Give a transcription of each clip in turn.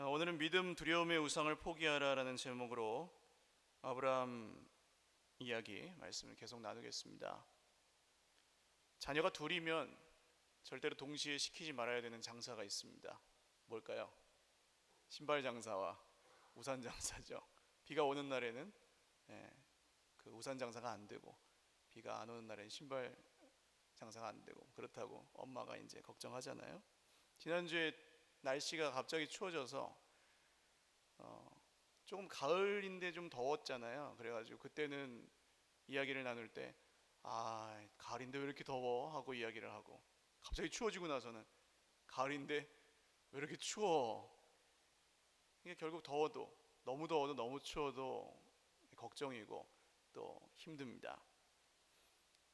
오늘은 믿음 두려움의 우상을 포기하라라는 제목으로 아브라함 이야기 말씀을 계속 나누겠습니다. 자녀가 둘이면 절대로 동시에 시키지 말아야 되는 장사가 있습니다. 뭘까요? 신발 장사와 우산 장사죠. 비가 오는 날에는 그 우산 장사가 안 되고, 비가 안 오는 날에는 신발 장사가 안 되고, 그렇다고 엄마가 이제 걱정하잖아요. 지난주에 날씨가 갑자기 추워져서 조금 가을인데 좀 더웠잖아요. 그래가지고 그때는 이야기를 나눌 때 가을인데 왜 이렇게 더워? 하고 이야기를 하고, 갑자기 추워지고 나서는 가을인데 왜 이렇게 추워? 이게 결국 더워도 너무 추워도 걱정이고 또 힘듭니다.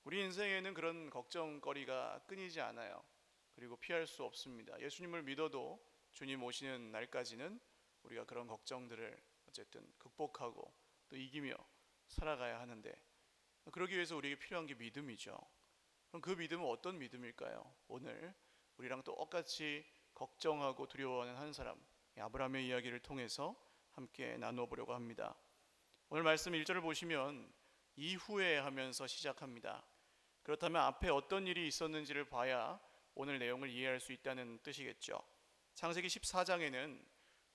우리 인생에는 그런 걱정거리가 끊이지 않아요. 그리고 피할 수 없습니다. 예수님을 믿어도 주님 오시는 날까지는 우리가 그런 걱정들을 어쨌든 극복하고 또 이기며 살아가야 하는데, 그러기 위해서 우리에게 필요한 게 믿음이죠. 그럼 그 믿음은 어떤 믿음일까요? 오늘 우리랑 똑같이 걱정하고 두려워하는 한 사람, 아브라함의 이야기를 통해서 함께 나누어 보려고 합니다. 오늘 말씀 1절을 보시면 이후에 하면서 시작합니다. 그렇다면 앞에 어떤 일이 있었는지를 봐야 오늘 내용을 이해할 수 있다는 뜻이겠죠. 창세기 14장에는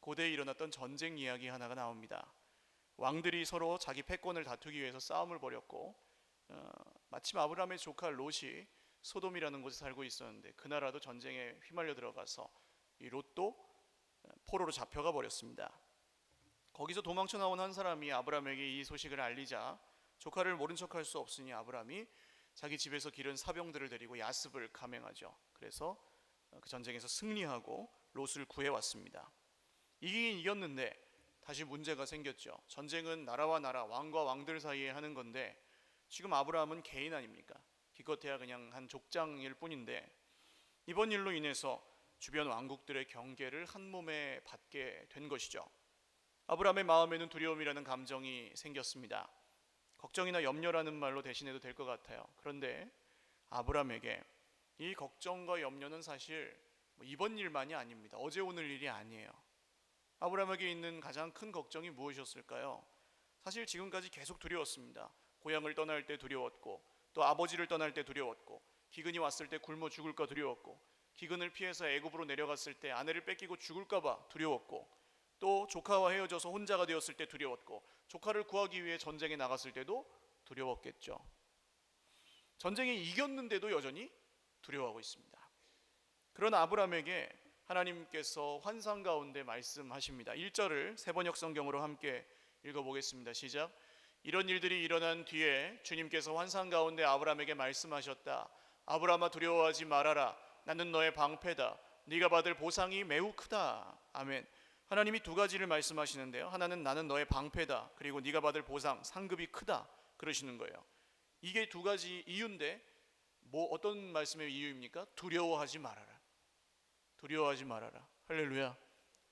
고대에 일어났던 전쟁 이야기 하나가 나옵니다. 왕들이 서로 자기 패권을 다투기 위해서 싸움을 벌였고, 마침 아브라함의 조카 롯이 소돔이라는 곳에 살고 있었는데 그 나라도 전쟁에 휘말려 들어가서 이 롯도 포로로 잡혀가 버렸습니다. 거기서 도망쳐 나온 한 사람이 아브라함에게 이 소식을 알리자, 조카를 모른 척할 수 없으니 아브라함이 자기 집에서 기른 사병들을 데리고 야습을 감행하죠. 그래서 그 전쟁에서 승리하고 롯을 구해왔습니다. 이기긴 이겼는데 다시 문제가 생겼죠. 전쟁은 나라와 나라, 왕과 왕들 사이에 하는 건데 지금 아브라함은 개인 아닙니까? 기껏해야 그냥 한 족장일 뿐인데 이번 일로 인해서 주변 왕국들의 경계를 한 몸에 받게 된 것이죠. 아브라함의 마음에는 두려움이라는 감정이 생겼습니다. 걱정이나 염려라는 말로 대신해도 될 것 같아요. 그런데 아브라함에게 이 걱정과 염려는 사실 이번 일만이 아닙니다. 어제 오늘 일이 아니에요. 아브라함에게 있는 가장 큰 걱정이 무엇이었을까요? 사실 지금까지 계속 두려웠습니다. 고향을 떠날 때 두려웠고, 또 아버지를 떠날 때 두려웠고, 기근이 왔을 때 굶어 죽을까 두려웠고, 기근을 피해서 애굽으로 내려갔을 때 아내를 뺏기고 죽을까 봐 두려웠고, 또 조카와 헤어져서 혼자가 되었을 때 두려웠고, 조카를 구하기 위해 전쟁에 나갔을 때도 두려웠겠죠. 전쟁에 이겼는데도 여전히 두려워하고 있습니다. 그런 아브라함에게 하나님께서 환상 가운데 말씀하십니다. 1절을 세번역 성경으로 함께 읽어보겠습니다. 시작. 이런 일들이 일어난 뒤에 주님께서 환상 가운데 아브라함에게 말씀하셨다. 아브라함아, 두려워하지 말아라. 나는 너의 방패다. 네가 받을 보상이 매우 크다. 아멘. 하나님이 두 가지를 말씀하시는데요. 하나는 나는 너의 방패다. 그리고 네가 받을 보상, 상급이 크다. 그러시는 거예요. 이게 두 가지 이유인데 어떤 말씀의 이유입니까? 두려워하지 말아라. 두려워하지 말아라. 할렐루야.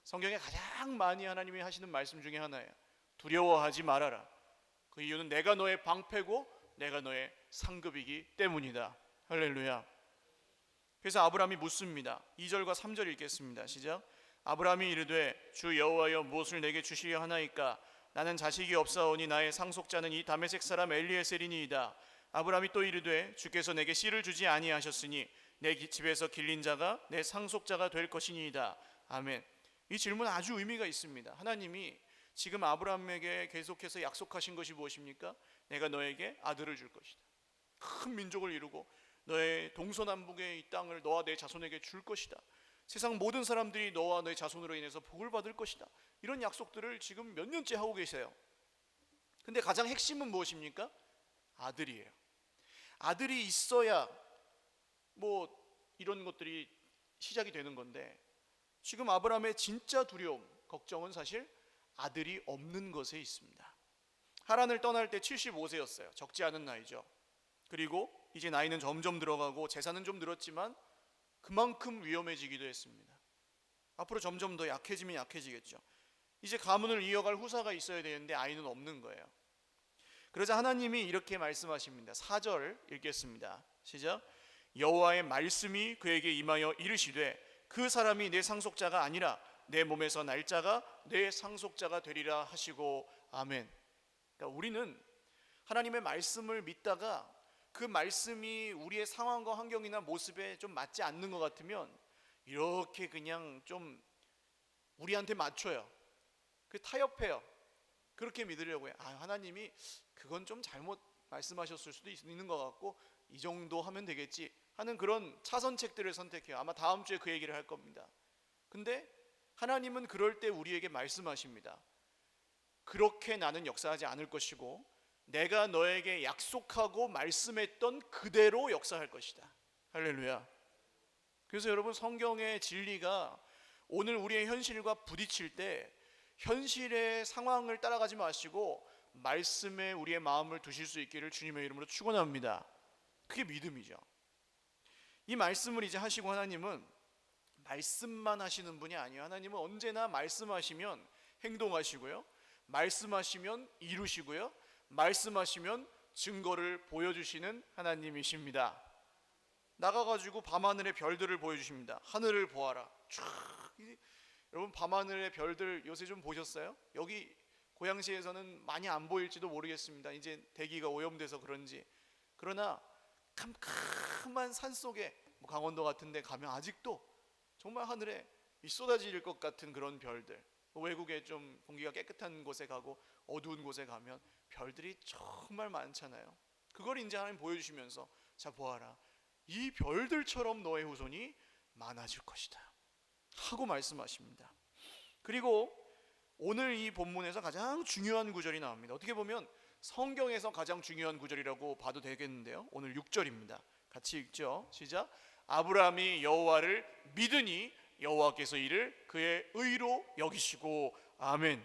성경에 가장 많이 하나님이 하시는 말씀 중에 하나예요. 두려워하지 말아라. 그 이유는 내가 너의 방패고 내가 너의 상급이기 때문이다. 할렐루야. 그래서 아브라함이 묻습니다. 2절과 3절 읽겠습니다. 시작. 아브라함이 이르되 주 여호와여 무엇을 내게 주시려 하나이까? 나는 자식이 없사오니 나의 상속자는 이 다메섹 사람 엘리에셀이니이다. 아브라함이 또 이르되 주께서 내게 씨를 주지 아니하셨으니 내 집에서 길린 자가 내 상속자가 될 것이니이다. 아멘. 이 질문 아주 의미가 있습니다. 하나님이 지금 아브라함에게 계속해서 약속하신 것이 무엇입니까? 내가 너에게 아들을 줄 것이다. 큰 민족을 이루고 너의 동서남북의 이 땅을 너와 내 자손에게 줄 것이다. 세상 모든 사람들이 너와 너의 자손으로 인해서 복을 받을 것이다. 이런 약속들을 지금 몇 년째 하고 계세요. 근데 가장 핵심은 무엇입니까? 아들이에요. 아들이 있어야 이런 것들이 시작이 되는 건데, 지금 아브라함의 진짜 두려움, 걱정은 사실 아들이 없는 것에 있습니다. 하란을 떠날 때 75세였어요. 적지 않은 나이죠. 그리고 이제 나이는 점점 들어가고 재산은 좀 늘었지만 그만큼 위험해지기도 했습니다. 앞으로 점점 더 약해지면 약해지겠죠. 이제 가문을 이어갈 후사가 있어야 되는데 아이는 없는 거예요. 그러자 하나님이 이렇게 말씀하십니다. 4절 읽겠습니다. 시작. 여호와의 말씀이 그에게 임하여 이르시되 그 사람이 내 상속자가 아니라 내 몸에서 날 자가 내 상속자가 되리라 하시고 아멘. 그러니까 우리는 하나님의 말씀을 믿다가 그 말씀이 우리의 상황과 환경이나 모습에 좀 맞지 않는 것 같으면 이렇게 그냥 좀 우리한테 맞춰요. 그 타협해요. 그렇게 믿으려고 해요. 하나님이 그건 좀 잘못 말씀하셨을 수도 있는 것 같고 이 정도 하면 되겠지 하는 그런 차선책들을 선택해요. 아마 다음 주에 그 얘기를 할 겁니다. 근데 하나님은 그럴 때 우리에게 말씀하십니다. 그렇게 나는 역사하지 않을 것이고 내가 너에게 약속하고 말씀했던 그대로 역사할 것이다. 할렐루야. 그래서 여러분, 성경의 진리가 오늘 우리의 현실과 부딪힐 때 현실의 상황을 따라가지 마시고 말씀에 우리의 마음을 두실 수 있기를 주님의 이름으로 축원합니다. 그게 믿음이죠. 이 말씀을 이제 하시고 하나님은 말씀만 하시는 분이 아니에요. 하나님은 언제나 말씀하시면 행동하시고요, 말씀하시면 이루시고요, 말씀하시면 증거를 보여주시는 하나님이십니다. 나가가지고 밤하늘의 별들을 보여주십니다. 하늘을 보아라. 여러분, 밤하늘의 별들 요새 좀 보셨어요? 여기 고양시에서는 많이 안 보일지도 모르겠습니다. 이제 대기가 오염돼서 그런지. 그러나 캄캄한 산속에 강원도 같은 데 가면 아직도 정말 하늘에 쏟아질 것 같은 그런 별들, 외국에 좀 공기가 깨끗한 곳에 가고 어두운 곳에 가면 별들이 정말 많잖아요. 그걸 이제 하나님 보여주시면서 자 보아라, 이 별들처럼 너의 후손이 많아질 것이다 하고 말씀하십니다. 그리고 오늘 이 본문에서 가장 중요한 구절이 나옵니다. 어떻게 보면 성경에서 가장 중요한 구절이라고 봐도 되겠는데요. 오늘 6절입니다. 같이 읽죠. 시작. 아브라함이 여호와를 믿으니 여호와께서 이를 그의 의로 여기시고 아멘.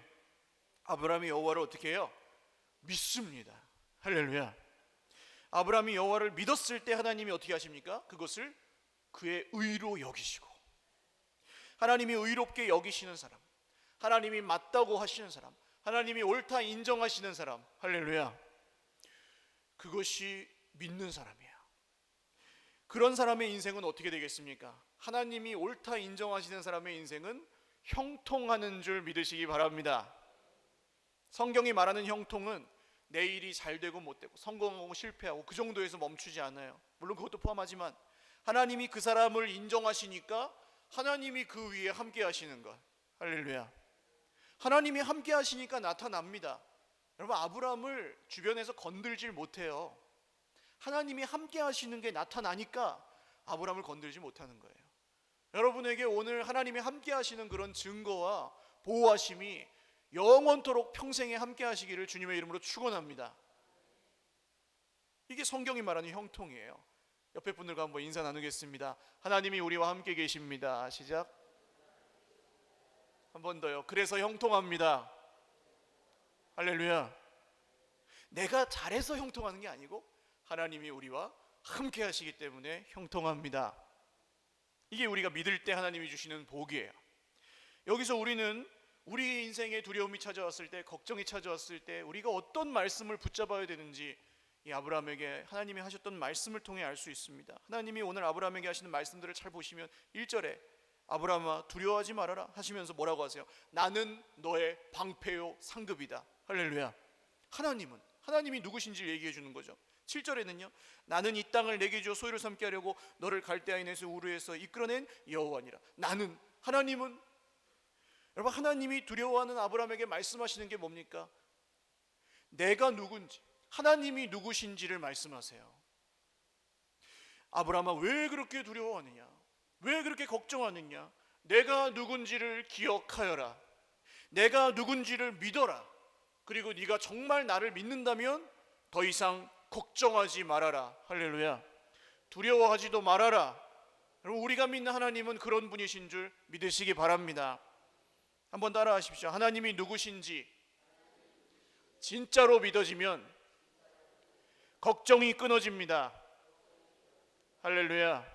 아브라함이 여호와를 어떻게 해요? 믿습니다. 할렐루야. 아브라함이 여호와를 믿었을 때 하나님이 어떻게 하십니까? 그것을 그의 의로 여기시고, 하나님이 의롭게 여기시는 사람, 하나님이 맞다고 하시는 사람, 하나님이 옳다 인정하시는 사람, 할렐루야, 그것이 믿는 사람이에요. 그런 사람의 인생은 어떻게 되겠습니까? 하나님이 옳다 인정하시는 사람의 인생은 형통하는 줄 믿으시기 바랍니다. 성경이 말하는 형통은 내 일이 잘 되고 못 되고 성공하고 실패하고 그 정도에서 멈추지 않아요. 물론 그것도 포함하지만 하나님이 그 사람을 인정하시니까 하나님이 그 위에 함께 하시는 것, 할렐루야. 하나님이 함께 하시니까 나타납니다. 여러분, 아브라함을 주변에서 건들질 못해요. 하나님이 함께 하시는 게 나타나니까 아브라함을 건들지 못하는 거예요. 여러분에게 오늘 하나님이 함께 하시는 그런 증거와 보호하심이 영원토록 평생에 함께 하시기를 주님의 이름으로 축원합니다. 이게 성경이 말하는 형통이에요. 옆에 분들과 한번 인사 나누겠습니다. 하나님이 우리와 함께 계십니다. 시작. 한 번 더요. 그래서 형통합니다. 할렐루야. 내가 잘해서 형통하는 게 아니고 하나님이 우리와 함께 하시기 때문에 형통합니다. 이게 우리가 믿을 때 하나님이 주시는 복이에요. 여기서 우리는 우리 인생에 두려움이 찾아왔을 때, 걱정이 찾아왔을 때 우리가 어떤 말씀을 붙잡아야 되는지 이 아브라함에게 하나님이 하셨던 말씀을 통해 알 수 있습니다. 하나님이 오늘 아브라함에게 하시는 말씀들을 잘 보시면 1절에 아브라함아 두려워하지 말아라 하시면서 뭐라고 하세요? 나는 너의 방패요 상급이다. 할렐루야. 하나님이 누구신지 얘기해 주는 거죠. 7절에는요, 나는 이 땅을 내게 주어 소유를 삼게 하려고 너를 갈대아인에서 우르에서 이끌어낸 여호와니라. 하나님은 여러분, 하나님이 두려워하는 아브라함에게 말씀하시는 게 뭡니까? 내가 누군지, 하나님이 누구신지를 말씀하세요. 아브라함아 왜 그렇게 두려워하느냐? 왜 그렇게 걱정하느냐? 내가 누군지를 기억하여라. 내가 누군지를 믿어라. 그리고 네가 정말 나를 믿는다면 더 이상 걱정하지 말아라. 할렐루야. 두려워하지도 말아라. 여러분, 우리가 믿는 하나님은 그런 분이신 줄 믿으시기 바랍니다. 한번 따라 하십시오. 하나님이 누구신지 진짜로 믿어지면 걱정이 끊어집니다. 할렐루야.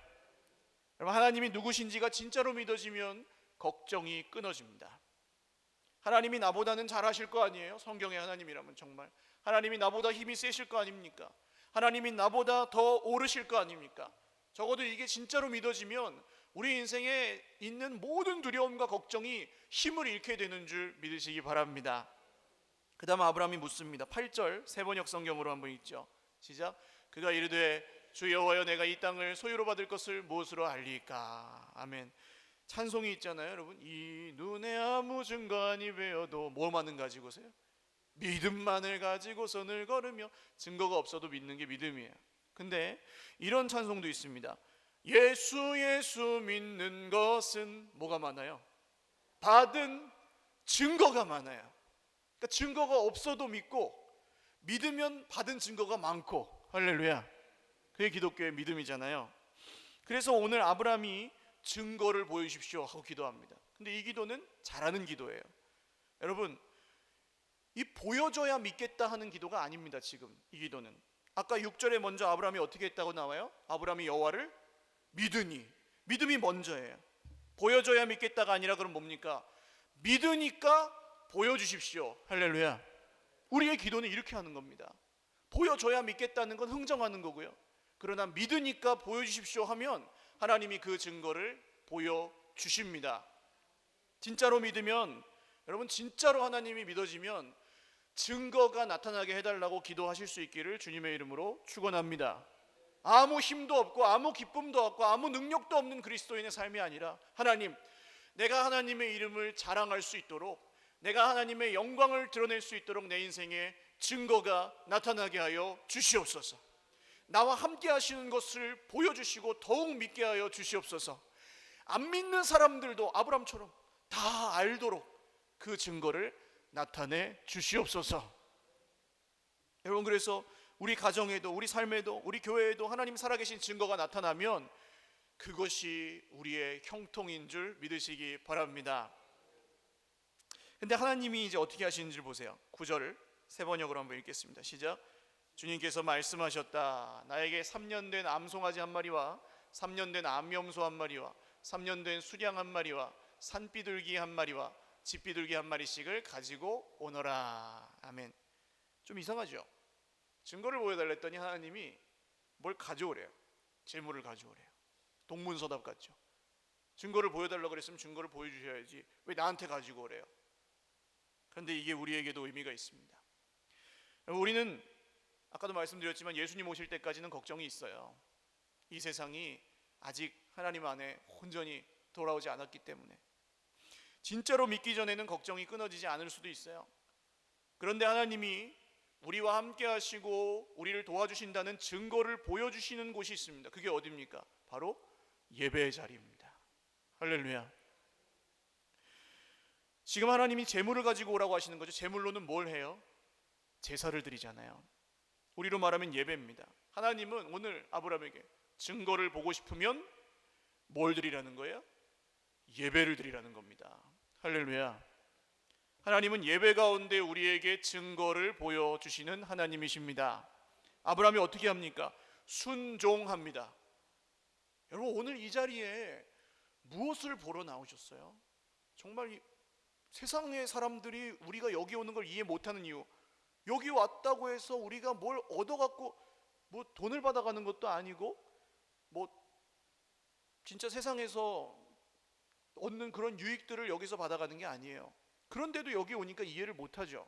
여러분, 하나님이 누구신지가 진짜로 믿어지면 걱정이 끊어집니다. 하나님이 나보다는 잘하실 거 아니에요? 성경의 하나님이라면 정말 하나님이 나보다 힘이 세실 거 아닙니까? 하나님이 나보다 더 오르실 거 아닙니까? 적어도 이게 진짜로 믿어지면 우리 인생에 있는 모든 두려움과 걱정이 힘을 잃게 되는 줄 믿으시기 바랍니다. 그 다음 아브라함이 묻습니다. 8절 세번역 성경으로 한번 읽죠. 시작. 그가 이르되 주 여호와여 내가 이 땅을 소유로 받을 것을 무엇으로 알리까. 아멘. 찬송이 있잖아요 여러분. 이 눈에 아무 증거니 배어도 뭐만은 가지고서요? 믿음만을 가지고서 늘 걸으며. 증거가 없어도 믿는 게 믿음이에요. 근데 이런 찬송도 있습니다. 예수 예수 믿는 것은 뭐가 많아요? 받은 증거가 많아요. 그러니까 증거가 없어도 믿고 믿으면 받은 증거가 많고. 할렐루야. 그게 기독교의 믿음이잖아요. 그래서 오늘 아브라함이 증거를 보여주십시오 하고 기도합니다. 근데 이 기도는 잘하는 기도예요. 여러분, 이 보여줘야 믿겠다 하는 기도가 아닙니다. 지금 이 기도는 아까 6절에 먼저 아브라함이 어떻게 했다고 나와요? 아브라함이 여호와를 믿으니. 믿음이 먼저예요. 보여줘야 믿겠다가 아니라 그럼 뭡니까? 믿으니까 보여주십시오. 할렐루야. 우리의 기도는 이렇게 하는 겁니다. 보여줘야 믿겠다는 건 흥정하는 거고요. 그러나 믿으니까 보여주십시오 하면 하나님이 그 증거를 보여주십니다. 진짜로 믿으면, 여러분 진짜로 하나님이 믿어지면 증거가 나타나게 해달라고 기도하실 수 있기를 주님의 이름으로 축원합니다. 아무 힘도 없고 아무 기쁨도 없고 아무 능력도 없는 그리스도인의 삶이 아니라 하나님, 내가 하나님의 이름을 자랑할 수 있도록, 내가 하나님의 영광을 드러낼 수 있도록 내 인생에 증거가 나타나게 하여 주시옵소서. 나와 함께 하시는 것을 보여주시고 더욱 믿게 하여 주시옵소서. 안 믿는 사람들도 아브라함처럼 다 알도록 그 증거를 나타내 주시옵소서. 여러분, 그래서 우리 가정에도 우리 삶에도 우리 교회에도 하나님 살아계신 증거가 나타나면 그것이 우리의 형통인 줄 믿으시기 바랍니다. 근데 하나님이 이제 어떻게 하시는지 보세요. 9절을 세 번역으로 한번 읽겠습니다. 시작. 주님께서 말씀하셨다. 나에게 3년 된 암송아지 한 마리와 3년 된 암염소 한 마리와 3년 된 수량 한 마리와 산비둘기 한 마리와 집비둘기 한 마리씩을 가지고 오너라. 아멘. 좀 이상하죠? 증거를 보여달라 했더니 하나님이 뭘 가져오래요. 재물을 가져오래요. 동문서답 같죠? 증거를 보여달라고 그랬으면 증거를 보여주셔야지 왜 나한테 가지고 오래요? 그런데 이게 우리에게도 의미가 있습니다. 우리는 아까도 말씀드렸지만 예수님 오실 때까지는 걱정이 있어요. 이 세상이 아직 하나님 안에 온전히 돌아오지 않았기 때문에 진짜로 믿기 전에는 걱정이 끊어지지 않을 수도 있어요. 그런데 하나님이 우리와 함께 하시고 우리를 도와주신다는 증거를 보여주시는 곳이 있습니다. 그게 어디입니까? 바로 예배의 자리입니다. 할렐루야. 지금 하나님이 제물을 가지고 오라고 하시는 거죠. 제물로는 뭘 해요? 제사를 드리잖아요. 우리로 말하면 예배입니다. 하나님은 오늘 아브라함에게 증거를 보고 싶으면 뭘 드리라는 거예요? 예배를 드리라는 겁니다. 할렐루야. 하나님은 예배 가운데 우리에게 증거를 보여주시는 하나님이십니다. 아브라함이 어떻게 합니까? 순종합니다. 여러분, 오늘 이 자리에 무엇을 보러 나오셨어요? 정말 세상의 사람들이 우리가 여기 오는 걸 이해 못하는 이유, 여기 왔다고 해서 우리가 뭘 얻어갖고 뭐 돈을 받아가는 것도 아니고 뭐 진짜 세상에서 얻는 그런 유익들을 여기서 받아가는 게 아니에요. 그런데도 여기 오니까 이해를 못하죠.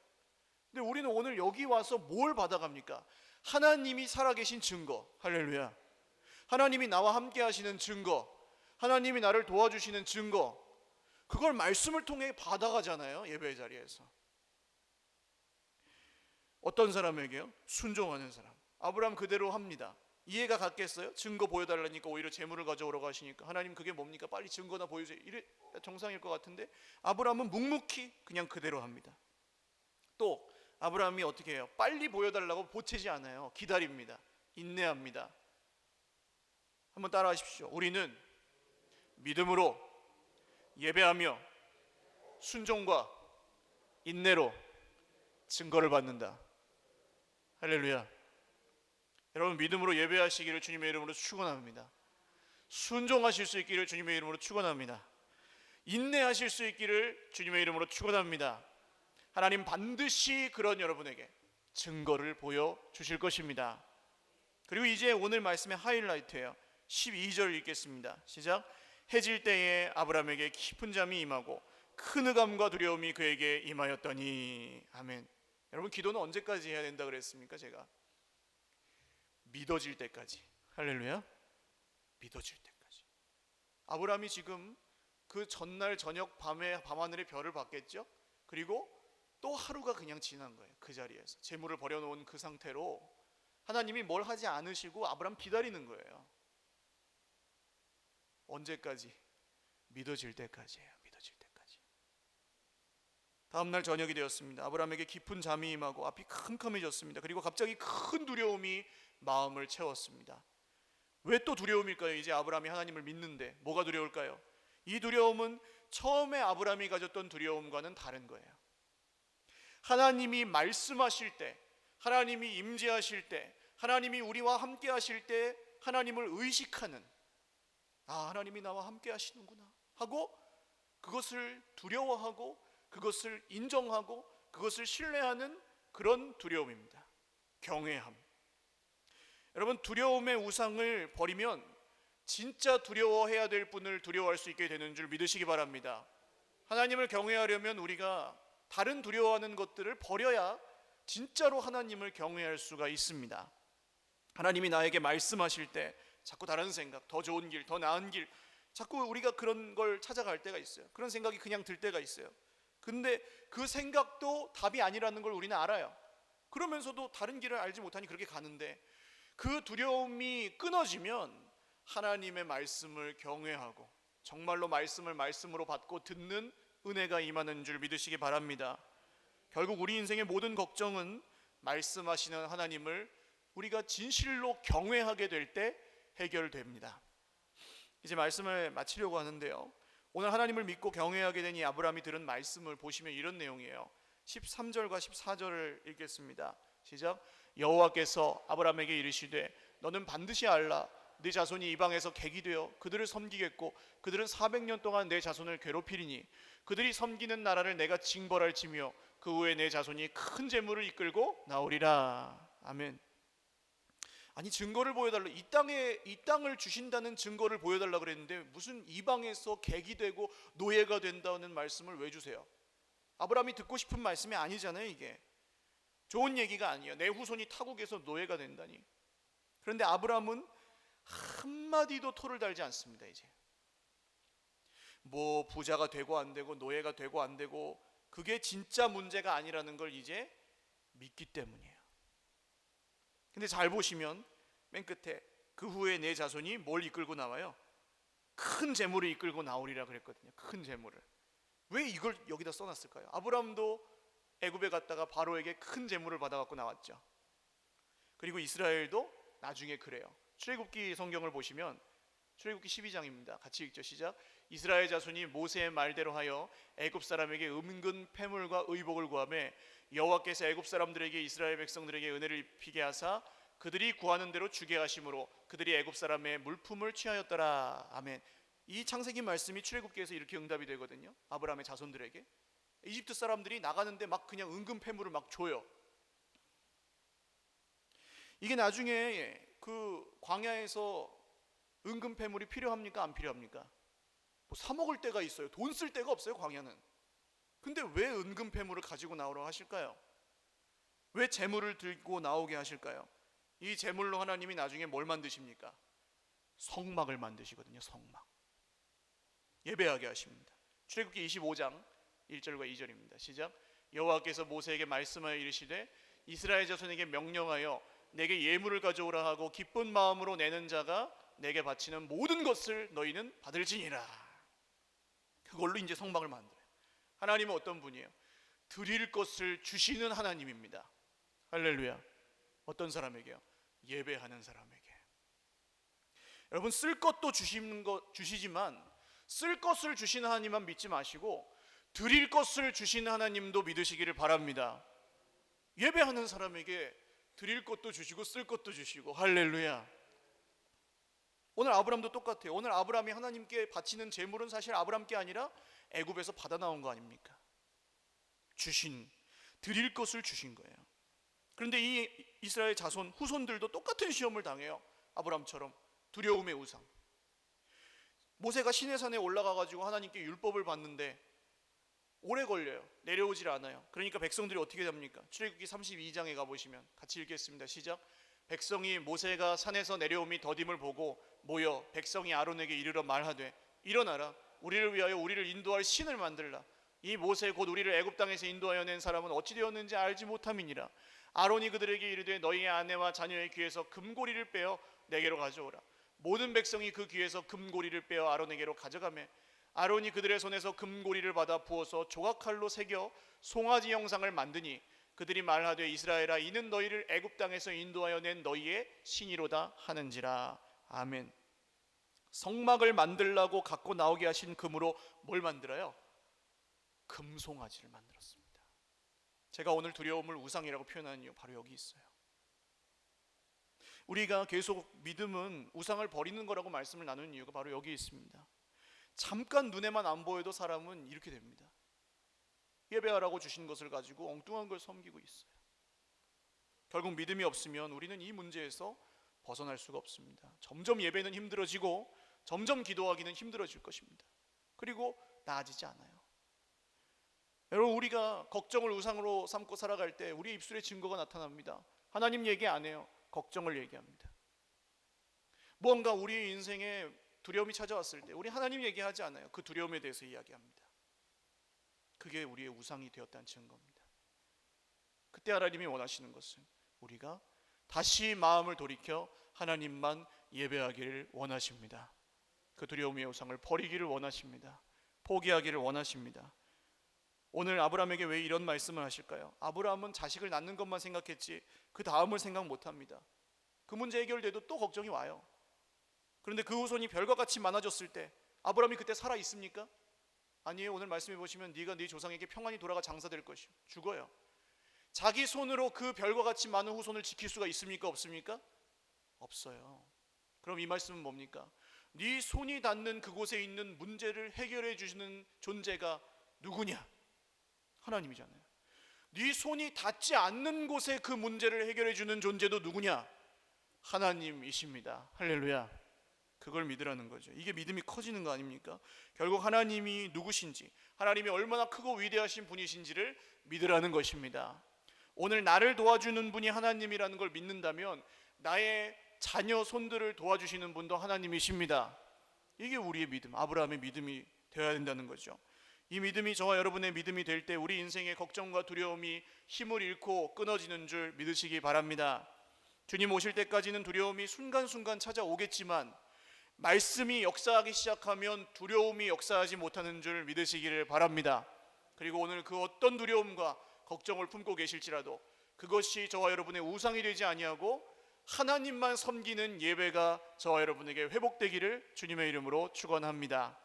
근데 우리는 오늘 여기 와서 뭘 받아갑니까? 하나님이 살아계신 증거. 할렐루야. 하나님이 나와 함께 하시는 증거, 하나님이 나를 도와주시는 증거, 그걸 말씀을 통해 받아가잖아요. 예배의 자리에서. 어떤 사람에게요? 순종하는 사람. 아브라함 그대로 합니다. 이해가 갔겠어요? 증거 보여달라니까 오히려 재물을 가져오라고 하시니까 하나님 그게 뭡니까? 빨리 증거나 보여주세요. 이래 정상일 것 같은데 아브라함은 묵묵히 그냥 그대로 합니다. 또 아브라함이 어떻게 해요? 빨리 보여달라고 보채지 않아요. 기다립니다. 인내합니다. 한번 따라 하십시오. 우리는 믿음으로 예배하며 순종과 인내로 증거를 받는다. 할렐루야. 여러분, 믿음으로 예배하시기를 주님의 이름으로 축원합니다. 순종하실 수 있기를 주님의 이름으로 축원합니다. 인내하실 수 있기를 주님의 이름으로 축원합니다. 하나님 반드시 그런 여러분에게 증거를 보여주실 것입니다. 그리고 이제 오늘 말씀의 하이라이트예요. 12절 읽겠습니다. 시작. 해질 때에 아브라함에게 깊은 잠이 임하고 큰 흑암과 두려움이 그에게 임하였더니. 아멘. 여러분, 기도는 언제까지 해야 된다 그랬습니까? 제가 믿어질 때까지. 할렐루야. 믿어질 때까지. 아브라함이 지금 그 전날 저녁 밤에 밤하늘의 별을 봤겠죠. 그리고 또 하루가 그냥 지난 거예요. 그 자리에서 재물을 버려놓은 그 상태로 하나님이 뭘 하지 않으시고 아브라함 기다리는 거예요. 언제까지? 믿어질 때까지예요. 믿어질 때까지. 다음날 저녁이 되었습니다. 아브라함에게 깊은 잠이 임하고 앞이 캄캄해졌습니다. 그리고 갑자기 큰 두려움이 마음을 채웠습니다. 왜 또 두려움일까요? 이제 아브라함이 하나님을 믿는데 뭐가 두려울까요? 이 두려움은 처음에 아브라함이 가졌던 두려움과는 다른 거예요. 하나님이 말씀하실 때, 하나님이 임재하실 때, 하나님이 우리와 함께 하실 때 하나님을 의식하는, 하나님이 나와 함께 하시는구나 하고 그것을 두려워하고 그것을 인정하고 그것을 신뢰하는 그런 두려움입니다. 경외함. 여러분, 두려움의 우상을 버리면 진짜 두려워해야 될 분을 두려워할 수 있게 되는 줄 믿으시기 바랍니다. 하나님을 경외하려면 우리가 다른 두려워하는 것들을 버려야 진짜로 하나님을 경외할 수가 있습니다. 하나님이 나에게 말씀하실 때 자꾸 다른 생각, 더 좋은 길, 더 나은 길, 자꾸 우리가 그런 걸 찾아갈 때가 있어요. 그런 생각이 그냥 들 때가 있어요. 근데 그 생각도 답이 아니라는 걸 우리는 알아요. 그러면서도 다른 길을 알지 못하니 그렇게 가는데, 그 두려움이 끊어지면 하나님의 말씀을 경외하고 정말로 말씀을 말씀으로 받고 듣는 은혜가 임하는 줄 믿으시기 바랍니다. 결국 우리 인생의 모든 걱정은 말씀하시는 하나님을 우리가 진실로 경외하게 될 때 해결됩니다. 이제 말씀을 마치려고 하는데요, 오늘 하나님을 믿고 경외하게 된 이 아브라함이 들은 말씀을 보시면 이런 내용이에요. 13절과 14절을 읽겠습니다. 시작. 여호와께서 아브라함에게 이르시되 너는 반드시 알라. 네 자손이 이방에서 객이 되어 그들을 섬기겠고 그들은 400년 동안 내 자손을 괴롭히리니 그들이 섬기는 나라를 내가 징벌할지며 그 후에 내 자손이 큰 재물을 이끌고 나오리라. 아멘. 아니, 증거를 보여달라. 이 땅을 주신다는 증거를 보여달라 그랬는데 무슨 이방에서 객이 되고 노예가 된다는 말씀을 왜 주세요? 아브라함이 듣고 싶은 말씀이 아니잖아요. 이게 좋은 얘기가 아니에요. 내 후손이 타국에서 노예가 된다니. 그런데 아브라함은 한마디도 토를 달지 않습니다. 이제 뭐 부자가 되고 안 되고 노예가 되고 안 되고 그게 진짜 문제가 아니라는 걸 이제 믿기 때문이에요. 근데 잘 보시면 맨 끝에 그 후에 내 자손이 뭘 이끌고 나와요? 큰 재물을 이끌고 나오리라 그랬거든요. 큰 재물을. 왜 이걸 여기다 써놨을까요? 아브라함도 애굽에 갔다가 바로에게 큰 재물을 받아갖고 나왔죠. 그리고 이스라엘도 나중에 그래요. 출애굽기 성경을 보시면 출애굽기 12장입니다. 같이 읽죠. 시작. 이스라엘 자손이 모세의 말대로 하여 애굽 사람에게 은근 패물과 의복을 구하매 여호와께서 애굽 사람들에게 이스라엘 백성들에게 은혜를 입히게 하사 그들이 구하는 대로 주게 하심으로 그들이 애굽 사람의 물품을 취하였더라. 아멘. 이 창세기 말씀이 출애굽기에서 이렇게 응답이 되거든요. 아브라함의 자손들에게 이집트 사람들이 나가는데 막 그냥 은근 패물을 막 줘요. 이게 나중에 그 광야에서 은근 패물이 필요합니까? 안 필요합니까? 뭐 사 먹을 때가 있어요. 돈 쓸 데가 없어요, 광야는. 근데 왜 은근 패물을 가지고 나오라고 하실까요? 왜 재물을 들고 나오게 하실까요? 이 재물로 하나님이 나중에 뭘 만드십니까? 성막을 만드시거든요. 성막. 예배하게 하십니다. 출애굽기 25장 1절과 2절입니다. 시작. 여호와께서 모세에게 말씀하여 이르시되 이스라엘 자손에게 명령하여 내게 예물을 가져오라 하고 기쁜 마음으로 내는 자가 내게 바치는 모든 것을 너희는 받을지니라. 그걸로 이제 성막을 만들어요. 하나님은 어떤 분이에요? 드릴 것을 주시는 하나님입니다. 할렐루야. 어떤 사람에게요? 예배하는 사람에게. 여러분, 쓸 것도 주시지만 쓸 것을 주시는 하나님만 믿지 마시고 드릴 것을 주시는 하나님도 믿으시기를 바랍니다. 예배하는 사람에게 드릴 것도 주시고 쓸 것도 주시고. 할렐루야. 오늘 아브라함도 똑같아요. 오늘 아브라함이 하나님께 바치는 제물은 사실 아브라함께 아니라 애굽에서 받아 나온 거 아닙니까? 드릴 것을 주신 거예요. 그런데 이 이스라엘 자손 후손들도 똑같은 시험을 당해요. 아브라함처럼 두려움의 우상. 모세가 시내산에 올라가 가지고 하나님께 율법을 받는데 오래 걸려요. 내려오질 않아요. 그러니까 백성들이 어떻게 됩니까? 출애굽기 32장에 가보시면 같이 읽겠습니다. 시작. 백성이 모세가 산에서 내려옴이 더딤을 보고 모여 백성이 아론에게 이르러 말하되 일어나라, 우리를 위하여 우리를 인도할 신을 만들라. 이 모세 곧 우리를 애굽 땅에서 인도하여 낸 사람은 어찌 되었는지 알지 못함이니라. 아론이 그들에게 이르되 너희의 아내와 자녀의 귀에서 금고리를 빼어 내게로 가져오라. 모든 백성이 그 귀에서 금고리를 빼어 아론에게로 가져가매 아론이 그들의 손에서 금고리를 받아 부어서 조각칼로 새겨 송아지 형상을 만드니 그들이 말하되 이스라엘아, 이는 너희를 애굽 땅에서 인도하여 낸 너희의 신이로다 하는지라. 아멘. 성막을 만들라고 갖고 나오게 하신 금으로 뭘 만들어요? 금송아지를 만들었습니다. 제가 오늘 두려움을 우상이라고 표현하는 이유 바로 여기 있어요. 우리가 계속 믿음은 우상을 버리는 거라고 말씀을 나누는 이유가 바로 여기 있습니다. 잠깐 눈에만 안 보여도 사람은 이렇게 됩니다. 예배하라고 주신 것을 가지고 엉뚱한 걸 섬기고 있어요. 결국 믿음이 없으면 우리는 이 문제에서 벗어날 수가 없습니다. 점점 예배는 힘들어지고 점점 기도하기는 힘들어질 것입니다. 그리고 나아지지 않아요. 여러분, 우리가 걱정을 우상으로 삼고 살아갈 때 우리의 입술에 증거가 나타납니다. 하나님 얘기 안 해요. 걱정을 얘기합니다. 무언가 우리 인생에 두려움이 찾아왔을 때 우리 하나님 얘기하지 않아요. 그 두려움에 대해서 이야기합니다. 그게 우리의 우상이 되었다는 증거입니다. 그때 하나님이 원하시는 것은 우리가 다시 마음을 돌이켜 하나님만 예배하기를 원하십니다. 그 두려움의 우상을 버리기를 원하십니다. 포기하기를 원하십니다. 오늘 아브라함에게 왜 이런 말씀을 하실까요? 아브라함은 자식을 낳는 것만 생각했지 그 다음을 생각 못합니다. 그 문제 해결돼도 또 걱정이 와요. 그런데 그 후손이 별과 같이 많아졌을 때 아브라함이 그때 살아 있습니까? 아니에요. 오늘 말씀해 보시면 네가 네 조상에게 평안히 돌아가 장사될 것이요, 죽어요. 자기 손으로 그 별과 같이 많은 후손을 지킬 수가 있습니까? 없습니까? 없어요. 그럼 이 말씀은 뭡니까? 네 손이 닿는 그곳에 있는 문제를 해결해 주시는 존재가 누구냐? 하나님이잖아요. 네 손이 닿지 않는 곳에 그 문제를 해결해 주는 존재도 누구냐? 하나님이십니다. 할렐루야. 그걸 믿으라는 거죠. 이게 믿음이 커지는 거 아닙니까? 결국 하나님이 누구신지, 하나님이 얼마나 크고 위대하신 분이신지를 믿으라는 것입니다. 오늘 나를 도와주는 분이 하나님이라는 걸 믿는다면 나의 자녀 손들을 도와주시는 분도 하나님이십니다. 이게 우리의 믿음, 아브라함의 믿음이 되어야 된다는 거죠. 이 믿음이 저와 여러분의 믿음이 될 때 우리 인생의 걱정과 두려움이 힘을 잃고 끊어지는 줄 믿으시기 바랍니다. 주님 오실 때까지는 두려움이 순간순간 찾아오겠지만 말씀이 역사하기 시작하면 두려움이 역사하지 못하는 줄 믿으시기를 바랍니다. 그리고 오늘 그 어떤 두려움과 걱정을 품고 계실지라도 그것이 저와 여러분의 우상이 되지 아니하고 하나님만 섬기는 예배가 저와 여러분에게 회복되기를 주님의 이름으로 축원합니다.